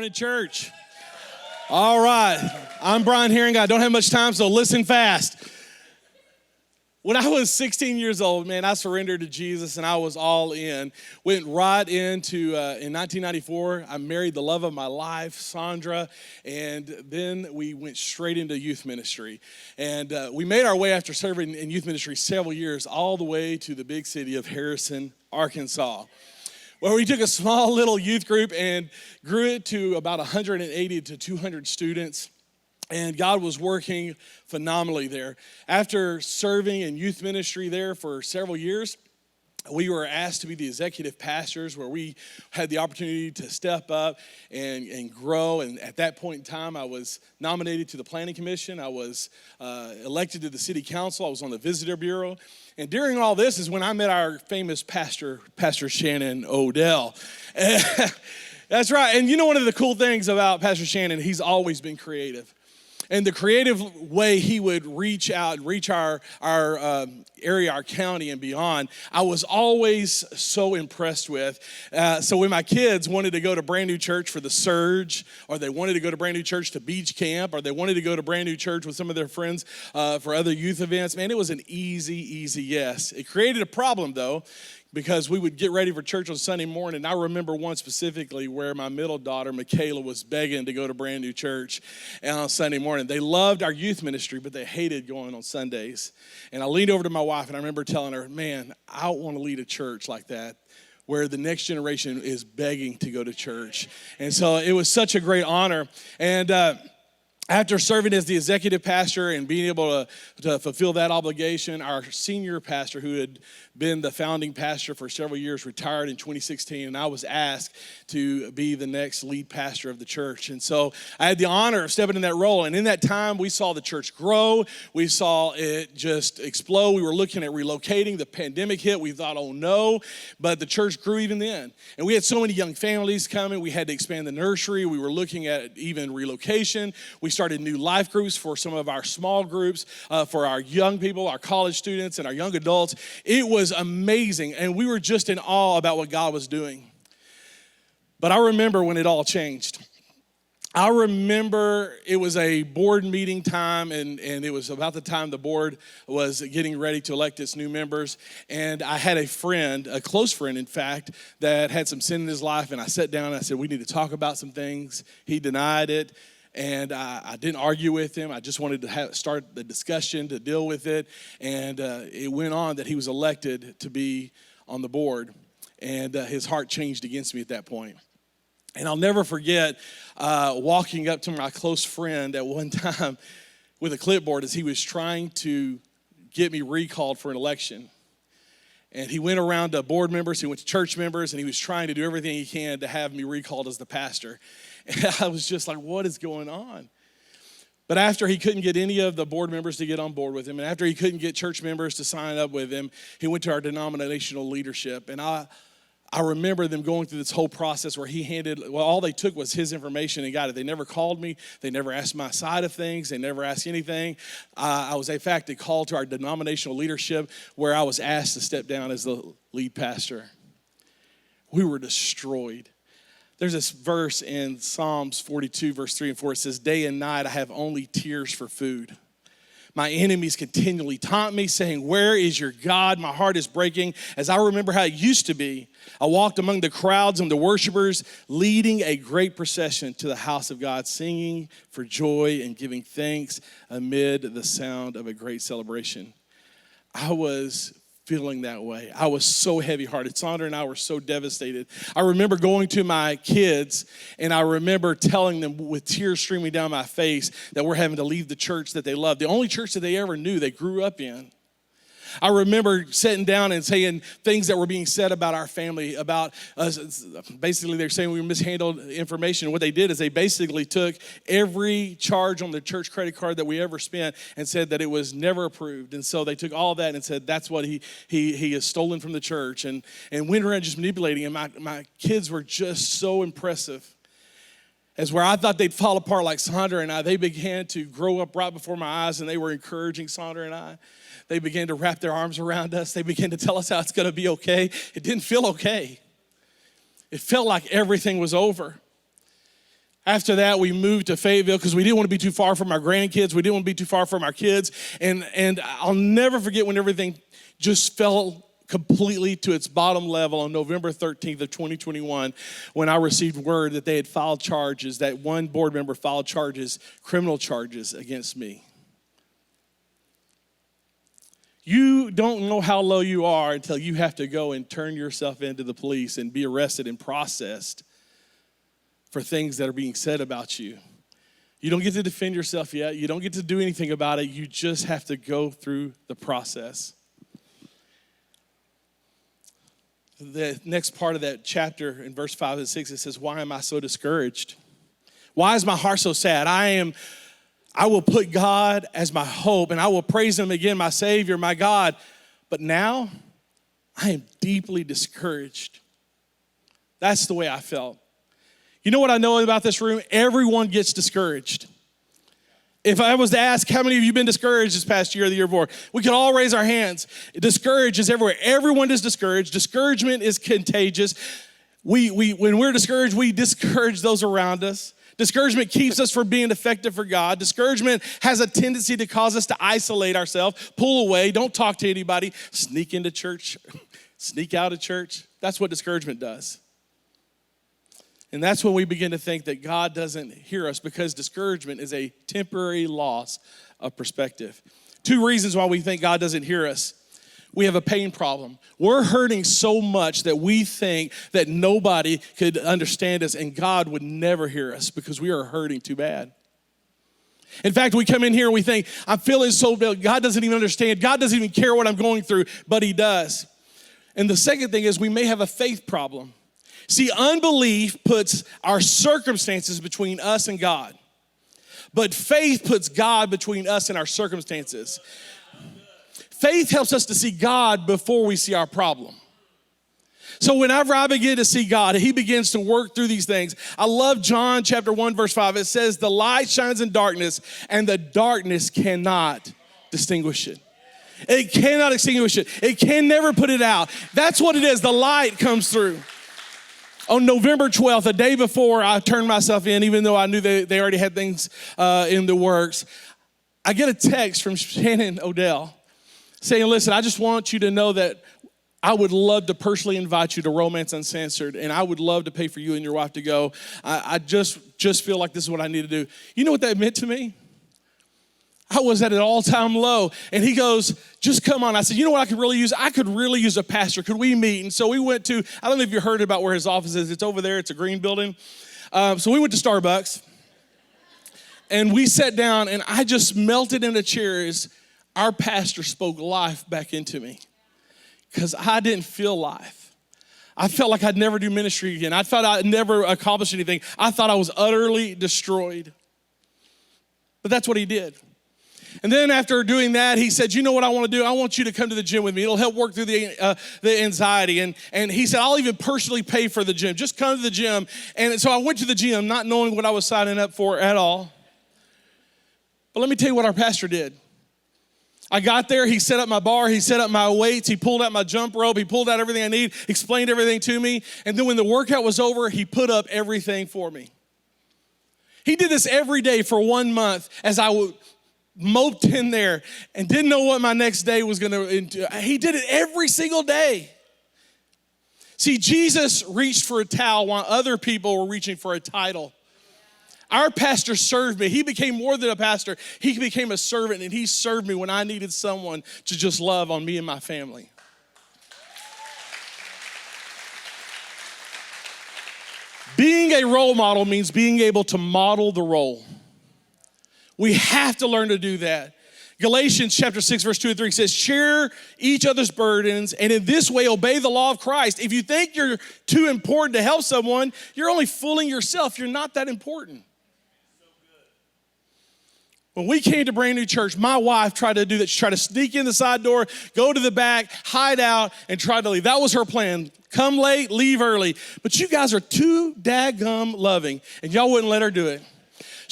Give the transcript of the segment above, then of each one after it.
morning, church. All right, I'm Brian Herring. I don't have much time, so listen fast. When I was 16 years old, man, I surrendered to Jesus and I was all in. Went right into, in 1994, I married the love of my life, Sandra, and then we went straight into youth ministry. And we made our way after serving in youth ministry several years all the way to the big city of Harrison, Arkansas, where we took a small little youth group and grew it to about 180 to 200 students. And God was working phenomenally there. After serving in youth ministry there for several years, we were asked to be the executive pastors, where we had the opportunity to step up and grow. And at that point in time, I was nominated to the Planning Commission. I was elected to the City Council. I was on the Visitor Bureau. And during all this is when I met our famous pastor, Pastor Shannon Odell. That's right. And you know, one of the cool things about Pastor Shannon, he's always been creative. And the creative way he would reach out and reach our area, our county, and beyond, I was always so impressed with. So when my kids wanted to go to Brand New Church for the Surge, or they wanted to go to Brand New Church to beach camp, or they wanted to go to Brand New Church with some of their friends for other youth events, man, it was an easy yes. It created a problem, though, because we would get ready for church on Sunday morning. I remember one specifically where my middle daughter, Michaela, was begging to go to Brand New Church on Sunday morning. They loved our youth ministry, but they hated going on Sundays. And I leaned over to my wife, and I remember telling her, man, I don't want to lead a church like that, where the next generation is begging to go to church. And so it was such a great honor. And after serving as the executive pastor and being able to fulfill that obligation, our senior pastor, who had been the founding pastor for several years, retired in 2016, and I was asked to be the next lead pastor of the church. And so I had the honor of stepping in that role. And in that time, we saw the church grow. We saw it just explode. We were looking at relocating. The pandemic hit. We thought, oh no, but the church grew even then. And we had so many young families coming. We had to expand the nursery. We were looking at even relocation. We started new life groups for some of our small groups, for our young people, our college students, and our young adults. It was amazing, and we were just in awe about what God was doing. But I remember when it all changed. I remember it was a board meeting time, and it was about the time the board was getting ready to elect its new members. And I had a friend, a close friend, in fact, that had some sin in his life. And I sat down and I said, we need to talk about some things. He denied it. And I didn't argue with him. I just wanted to start the discussion to deal with it. And it went on that he was elected to be on the board. And his heart changed against me at that point. And I'll never forget walking up to my close friend at one time with a clipboard as he was trying to get me recalled for an election. And he went around to board members, he went to church members, and he was trying to do everything he can to have me recalled as the pastor. And I was just like, what is going on? But after he couldn't get any of the board members to get on board with him, and after he couldn't get church members to sign up with him, he went to our denominational leadership. And I remember them going through this whole process where all they took was his information and got it. They never called me. They never asked my side of things. They never asked anything. I was, in fact, called to our denominational leadership where I was asked to step down as the lead pastor. We were destroyed. There's this verse in Psalms 42, verse 3 and 4. It says, day and night I have only tears for food. My enemies continually taunt me, saying, where is your God? My heart is breaking as I remember how it used to be. I walked among the crowds and the worshipers, leading a great procession to the house of God, singing for joy and giving thanks amid the sound of a great celebration. I was feeling that way. I was so heavy-hearted. Sandra and I were so devastated. I remember going to my kids, and I remember telling them with tears streaming down my face that we're having to leave the church that they loved, the only church that they ever knew, they grew up in. I remember sitting down and saying things that were being said about our family, about us. Basically, they're saying we mishandled information. What they did is they basically took every charge on the church credit card that we ever spent and said that it was never approved. And so they took all that and said that's what he has stolen from the church, and went around just manipulating. And my kids were just so impressive. As where I thought they'd fall apart like Sandra and I, they began to grow up right before my eyes, and they were encouraging Sandra and I. They began to wrap their arms around us. They began to tell us how it's going to be okay. It didn't feel okay. It felt like everything was over. After that, we moved to Fayetteville because we didn't want to be too far from our grandkids. We didn't want to be too far from our kids. And I'll never forget when everything just fell completely to its bottom level on November 13th of 2021 when I received word that they had filed charges, that one board member filed charges, criminal charges against me. You don't know how low you are until you have to go and turn yourself into the police and be arrested and processed for things that are being said about you. You don't get to defend yourself yet. You don't get to do anything about it. You just have to go through the process. The next part of that chapter in verse 5 and 6, it says, why am I so discouraged? Why is my heart so sad? I will put God as my hope, and I will praise him again, my Savior, my God. But now I am deeply discouraged. That's the way I felt. You know what I know about this room? Everyone gets discouraged. If I was to ask how many of you have been discouraged this past year or the year before, we could all raise our hands. Discouraged is everywhere. Everyone is discouraged. Discouragement is contagious. When we're discouraged, we discourage those around us. Discouragement keeps us from being effective for God. Discouragement has a tendency to cause us to isolate ourselves, pull away, don't talk to anybody, sneak into church, sneak out of church. That's what discouragement does. And that's when we begin to think that God doesn't hear us, because discouragement is a temporary loss of perspective. 2 reasons why we think God doesn't hear us. We have a pain problem. We're hurting so much that we think that nobody could understand us and God would never hear us because we are hurting too bad. In fact, we come in here and we think, I'm feeling so bad. God doesn't even understand. God doesn't even care what I'm going through, but he does. And the second thing is we may have a faith problem. See, unbelief puts our circumstances between us and God, but faith puts God between us and our circumstances. Faith helps us to see God before we see our problem. So whenever I begin to see God, he begins to work through these things. I love John chapter 1, verse 5. It says, the light shines in darkness, and the darkness cannot distinguish it. It cannot extinguish it. It can never put it out. That's what it is. The light comes through. On November 12th, the day before I turned myself in, even though I knew they already had things in the works, I get a text from Shannon Odell saying, listen, I just want you to know that I would love to personally invite you to Romance Uncensored, and I would love to pay for you and your wife to go. I just feel like this is what I need to do. You know what that meant to me? I was at an all-time low, and he goes, just come on. I said, you know what I could really use? I could really use a pastor. Could we meet? And so we went to, I don't know if you heard about where his office is. It's over there. It's a green building. So we went to Starbucks, and we sat down, and I just melted in a chair as our pastor spoke life back into me, because I didn't feel life. I felt like I'd never do ministry again. I thought I'd never accomplish anything. I thought I was utterly destroyed. But that's what he did. And then after doing that, he said, you know what I want to do? I want you to come to the gym with me. It'll help work through the anxiety. And he said, I'll even personally pay for the gym. Just come to the gym. And so I went to the gym, not knowing what I was signing up for at all. But let me tell you what our pastor did. I got there, he set up my bar, he set up my weights, he pulled out my jump rope, he pulled out everything I need, explained everything to me. And then when the workout was over, he put up everything for me. He did this every day for 1 month as I would moped in there and didn't know what my next day was going to. He did it every single day. See, Jesus reached for a towel while other people were reaching for a title. Our pastor served me. He became more than a pastor. He became a servant, and he served me when I needed someone to just love on me and my family. Being a role model means being able to model the role. We have to learn to do that. Galatians chapter 6, verse 2 and 3 says, share each other's burdens, and in this way obey the law of Christ. If you think you're too important to help someone, you're only fooling yourself. You're not that important. When we came to Brand New Church, my wife tried to do that. She tried to sneak in the side door, go to the back, hide out, and try to leave. That was her plan. Come late, leave early. But you guys are too daggum loving, and y'all wouldn't let her do it.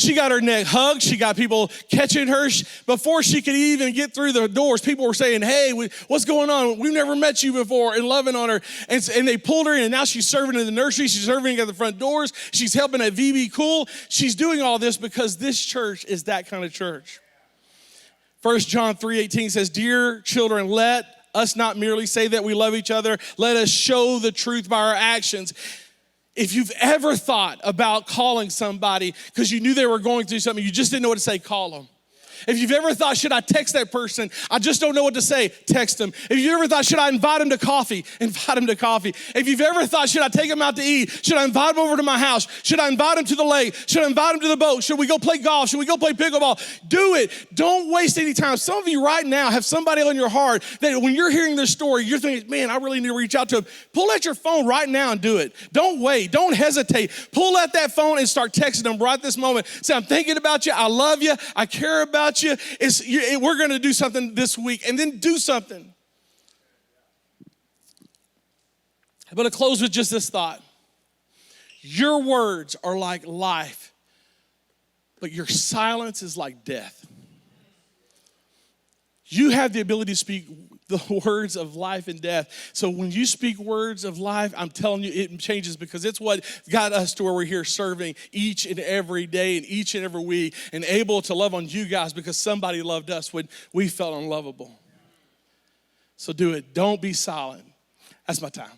She got her neck hugged. She got people catching her. Before she could even get through the doors, people were saying, hey, what's going on? We've never met you before, and loving on her. And they pulled her in, and now she's serving in the nursery. She's serving at the front doors. She's helping at VB Cool. She's doing all this because this church is that kind of church. 1 John 3:18 says, dear children, let us not merely say that we love each other. Let us show the truth by our actions. If you've ever thought about calling somebody because you knew they were going through something, you just didn't know what to say, call them. If you've ever thought, should I text that person? I just don't know what to say, text them. If you've ever thought, should I invite them to coffee? Invite them to coffee. If you've ever thought, should I take them out to eat? Should I invite them over to my house? Should I invite them to the lake? Should I invite them to the boat? Should we go play golf? Should we go play pickleball? Do it. Don't waste any time. Some of you right now have somebody on your heart that when you're hearing this story, you're thinking, man, I really need to reach out to them. Pull out your phone right now and do it. Don't wait. Don't hesitate. Pull out that phone and start texting them right this moment. Say, I'm thinking about you. I love you. I care about you. We're going to do something this week, and then do something. I'm going to close with just this thought. Your words are like life, but your silence is like death. You have the ability to speak the words of life and death. So when you speak words of life, I'm telling you, it changes because it's what got us to where we're here serving each and every day and each and every week and able to love on you guys because somebody loved us when we felt unlovable. So do it. Don't be silent. That's my time.